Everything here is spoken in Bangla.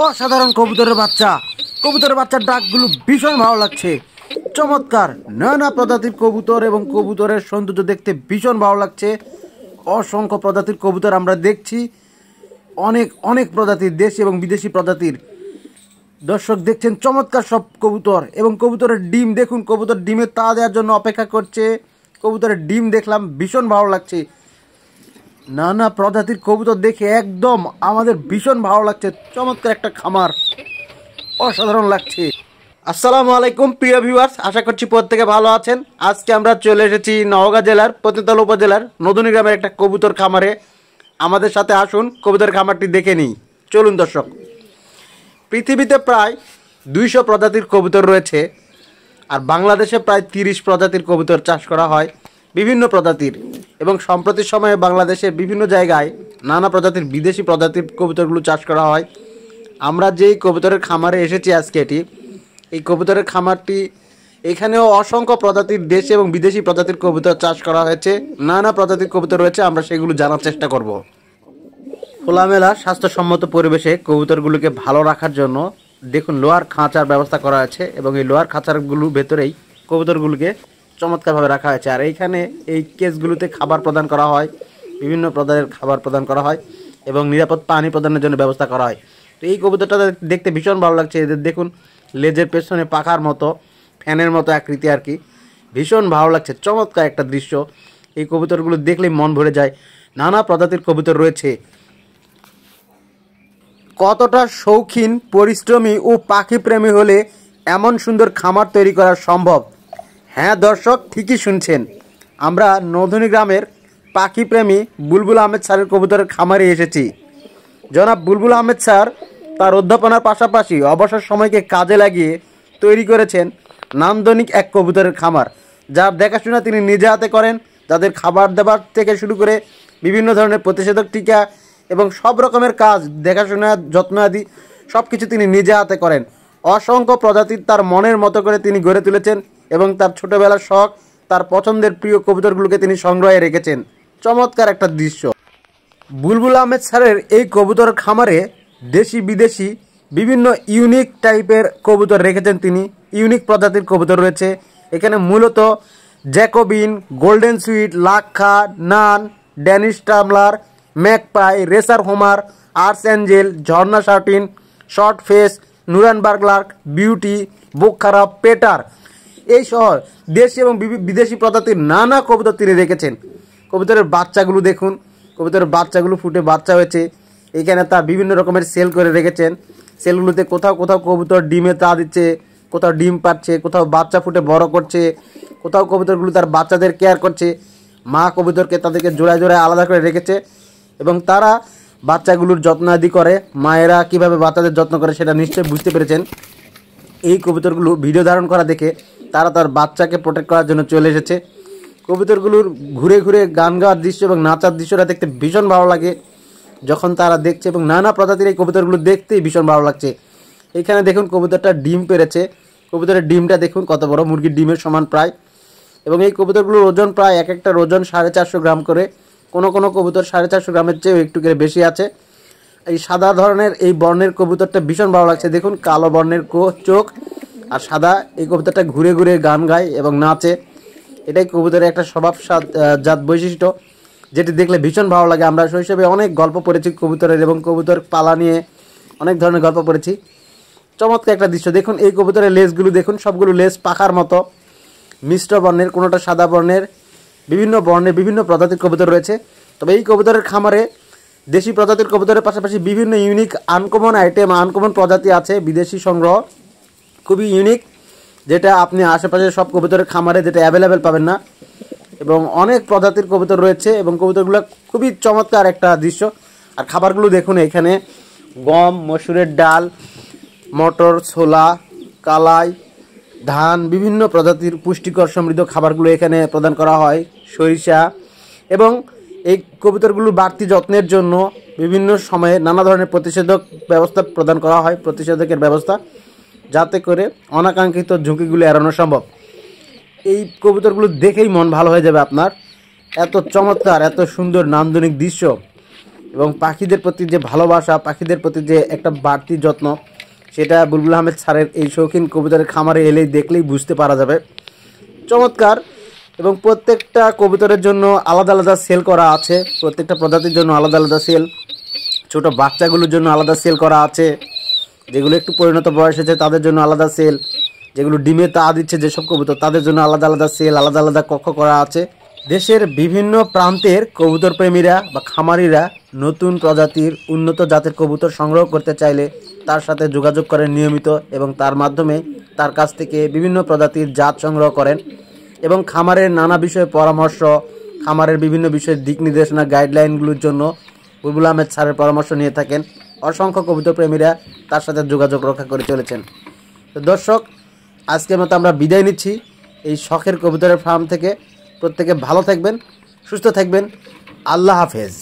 অসাধারণ কবুতরের বাচ্চা। কবুতরের বাচ্চার ডাকগুলো ভীষণ ভালো লাগছে, চমৎকার। নানা প্রজাতির কবুতর এবং কবুতরের সৌন্দর্য দেখতে ভীষণ ভালো লাগছে। অসংখ্য প্রজাতির কবুতর আমরা দেখছি, অনেক অনেক প্রজাতির, দেশি এবং বিদেশি প্রজাতির। দর্শক দেখছেন চমৎকার সব কবুতর এবং কবুতরের ডিম দেখুন। কবুতর ডিমের তা দেওয়ার জন্য অপেক্ষা করছে। কবুতরের ডিম দেখলাম, ভীষণ ভালো লাগছে। নানা প্রজাতির কবুতর দেখে একদম আমাদের ভীষণ ভালো লাগছে। চমৎকার একটা খামার, অসাধারণ লাগছে। আসসালামু আলাইকুম প্রিয় ভিউয়ার্স, আশা করছি প্রত্যেকে ভালো আছেন। আজকে আমরা চলে এসেছি নওগাঁ জেলার পতিতলা উপজেলার নদুনী গ্রামের একটা কবুতর খামারে। আমাদের সাথে আসুন কবুতর খামারটি দেখে নিই। চলুন দর্শক। পৃথিবীতে প্রায় 200 প্রজাতির কবুতর রয়েছে, আর বাংলাদেশে প্রায় 30 প্রজাতির কবুতর চাষ করা হয়, বিভিন্ন প্রজাতির। এবং সম্প্রতি সময়ে বাংলাদেশের বিভিন্ন জায়গায় নানা প্রজাতির বিদেশি প্রজাতির কবুতরগুলো চাষ করা হয়। আমরা যেই কবুতরের খামারে এসেছি আজকে, এই কবুতরের খামারটি, এখানেও অসংখ্য প্রজাতির দেশি এবং বিদেশি প্রজাতির কবুতর চাষ করা হয়েছে। নানা প্রজাতির কবুতর রয়েছে, আমরা সেগুলো জানার চেষ্টা করব। খোলামেলা স্বাস্থ্যসম্মত পরিবেশে কবুতরগুলোকে ভালো রাখার জন্য দেখুন লোহার খাঁচার ব্যবস্থা করা আছে, এবং এই লোহার খাঁচারগুলোর ভেতরেই কবুতরগুলোকে চমৎকারভাবে রাখা হয়েছে। আর এইখানে এই কেসগুলোতে খাবার প্রদান করা হয়, বিভিন্ন প্রকারের খাবার প্রদান করা হয় এবং নিরাপদ পানি প্রদানের জন্য ব্যবস্থা করা হয়। তো এই কবুতরটা দেখতে ভীষণ ভালো লাগছে। এদের দেখুন লেজের পেছনে পাখার মতো, ফ্যানের মতো আকৃতি আর কি, ভীষণ ভালো লাগছে। চমৎকার একটা দৃশ্য। এই কবুতরগুলো দেখলেই মন ভরে যায়। নানা প্রজাতির কবুতর রয়েছে। কতটা শৌখিন, পরিশ্রমী ও পাখিপ্রেমী হলে এমন সুন্দর খামার তৈরি করা সম্ভব? হ্যাঁ দর্শক, ঠিকই শুনছেন। আমরা নদুনী গ্রামের পাখিপ্রেমী বুলবুল আহমেদ স্যারের কবুতরের খামারে এসেছি। জনাব বুলবুল আহমেদ স্যার তার অধ্যাপনার পাশাপাশি অবসর সময়কে কাজে লাগিয়ে তৈরি করেছেন নান্দনিক এক কবুতরের খামার, যার দেখাশোনা তিনি নিজে হাতে করেন। তাদের খাবার দেবার থেকে শুরু করে বিভিন্ন ধরনের প্রতিষেধক টিকা এবং সব রকমের কাজ, দেখাশোনা, যত্ন আদি সব কিছু তিনি নিজে হাতে করেন। অসংখ্য প্রজাতির তার মনের মতো করে তিনি গড়ে তুলেছেন এবং তার ছোটোবেলার শখ, তার পছন্দের প্রিয় কবুতরগুলোকে তিনি সংগ্রহে রেখেছেন। চমৎকার একটা দৃশ্য। বুলবুল আহমেদ স্যারের এই কবুতর খামারে দেশি বিদেশি বিভিন্ন ইউনিক টাইপের কবুতর রেখেছেন তিনি। ইউনিক প্রজাতির কবুতর রয়েছে এখানে, মূলত জ্যাকোবিন, গোল্ডেন সুইট, লাক্ষা, nun, Danish tumbler, magpie, racer homer, archangel, ঝর্ণা শার্টিন, short face, Nuremberg lark, beauty, Bukhara, পেটার, এই সহ দেশি এবং বিদেশি প্রজাতির নানা কবুতর তিনি রেখেছেন। কবুতরের বাচ্চাগুলো দেখুন, কবুতরের বাচ্চাগুলো ফুটে বাচ্চা হয়েছে। এখানে তা বিভিন্ন রকমের সেল করে রেখেছেন। সেলগুলোতে কোথাও কোথাও কবুতর ডিমে তা দিচ্ছে, কোথাও ডিম পাচ্ছে, কোথাও বাচ্চা ফুটে বড় করছে, কোথাও কবুতরগুলো তার বাচ্চাদের কেয়ার করছে। মা কবুতরকে তাদেরকে জোড়ায় জোড়ায় আলাদা করে রেখেছে এবং তারা বাচ্চাগুলোর যত্ন আদি করে। মায়েরা কিভাবে বাচ্চাদের যত্ন করে সেটা নিশ্চয়ই বুঝতে পেরেছেন। এই কবুতরগুলো ভিডিও ধারণ করা দেখে তারা তার বাচ্চাকে প্রোটেক্ট করার জন্য চলে এসেছে। কবুতরগুলোর ঘুরে ঘুরে গান গাওয়ার দৃশ্য এবং নাচার দৃশ্যটা দেখতে ভীষণ ভালো লাগে যখন তারা দেখছে, এবং নানা প্রজাতির এই কবুতরগুলো দেখতেই ভীষণ ভালো লাগছে। এখানে দেখুন কবুতরটা ডিম পেড়েছে। কবুতরের ডিমটা দেখুন কত বড়, মুরগির ডিমের সমান প্রায়। এবং এই কবুতরগুলোর ওজন প্রায় এক একটার ওজন 450 গ্রাম করে। কোনো কোনো কবুতর 450 গ্রামের চেয়েও একটু করে বেশি আছে। এই সাদা ধরনের এই বর্ণের কবুতরটা ভীষণ ভালো লাগছে। দেখুন কালো বর্ণের চোখ আর সাদা। এই কবুতরটা ঘুরে ঘুরে গান গায় এবং নাচে। এটাই কবুতরের একটা স্বভাব জাত বৈশিষ্ট্য, যেটি দেখলে ভীষণ ভালো লাগে। আমরা শৈশবে অনেক গল্প পড়েছি কবুতরের, এবং কবুতর পালা নিয়ে অনেক ধরনের গল্প পড়েছি। চমৎকার একটা দৃশ্য। দেখুন এই কবুতরের লেজগুলো দেখুন, সবগুলো লেজ পাখার মতো, মিশ্র বর্ণের, কোনোটা সাদা বর্ণের, বিভিন্ন বর্ণের বিভিন্ন প্রজাতির কবুতর রয়েছে। তবে এই কবুতরের খামারে দেশি প্রজাতির কবুতরের পাশাপাশি বিভিন্ন ইউনিক আনকমন আইটেম, আনকমন প্রজাতি আছে, বিদেশি সংগ্রহ, খুবই ইউনিক, যেটা আপনি আশেপাশে সব কবুতরের খামারে যেটা অ্যাভেলেবেল পাবেন না। এবং অনেক প্রজাতির কবুতর রয়েছে এবং কবুতরগুলো খুবই চমৎকার একটা দৃশ্য। আর খাবারগুলো দেখুন, এখানে গম, মসুরের ডাল, মটর, ছোলা, কালাই, ধান, বিভিন্ন প্রজাতির পুষ্টিকর সমৃদ্ধ খাবারগুলো এখানে প্রদান করা হয়, সরিষা। এবং এই কবুতরগুলো বাড়তি যত্নের জন্য বিভিন্ন সময়ে নানা ধরনের প্রতিষেধক ব্যবস্থা প্রদান করা হয়, প্রতিষেধকের ব্যবস্থা, যাতে করে অনাকাঙ্ক্ষিত ঝুঁকিগুলো এড়ানো সম্ভব। এই কবুতরগুলো দেখেই মন ভালো হয়ে যাবে আপনার। এত চমৎকার, এত সুন্দর নান্দনিক দৃশ্য। এবং পাখিদের প্রতি যে ভালোবাসা, পাখিদের প্রতি যে একটা বাড়তি যত্ন, সেটা বুলবুল আহমেদ স্যারের এই শৌখিন কবুতরের খামারে এলেই দেখলেই বুঝতে পারা যাবে। চমৎকার। এবং প্রত্যেকটা কবুতরের জন্য আলাদা আলাদা সেল করা আছে, প্রত্যেকটা প্রজাতির জন্য আলাদা আলাদা সেল, ছোট বাচ্চাগুলোর জন্য আলাদা সেল করা আছে, যেগুলো একটু পরিণত বয়স হয়েছে তাদের জন্য আলাদা সেল, যেগুলো ডিমে তা দিচ্ছে যেসব কবুতর তাদের জন্য আলাদা আলাদা সেল, আলাদা আলাদা কক্ষ করা আছে। দেশের বিভিন্ন প্রান্তের কবুতর প্রেমীরা বা খামারিরা নতুন প্রজাতির উন্নত জাতের কবুতর সংগ্রহ করতে চাইলে তার সাথে যোগাযোগ করেন নিয়মিত এবং তার মাধ্যমে তার কাছ থেকে বিভিন্ন প্রজাতির জাত সংগ্রহ করেন এবং খামারের নানা বিষয়ে পরামর্শ, খামারের বিভিন্ন বিষয়ের দিক নির্দেশনা, গাইডলাইনগুলোর জন্য বুলবুল আহমেদ স্যারের পরামর্শ নিয়ে থাকেন। অসংখ্য কবুতর প্রেমীরা তার সাথে যোগাযোগ রক্ষা করে চলেছেন। তো দর্শক, আজকের মতো আমরা বিদায় নিচ্ছি এই শখের কবুতরের ফার্ম থেকে। প্রত্যেকে ভালো থাকবেন, সুস্থ থাকবেন। আল্লাহ হাফেজ।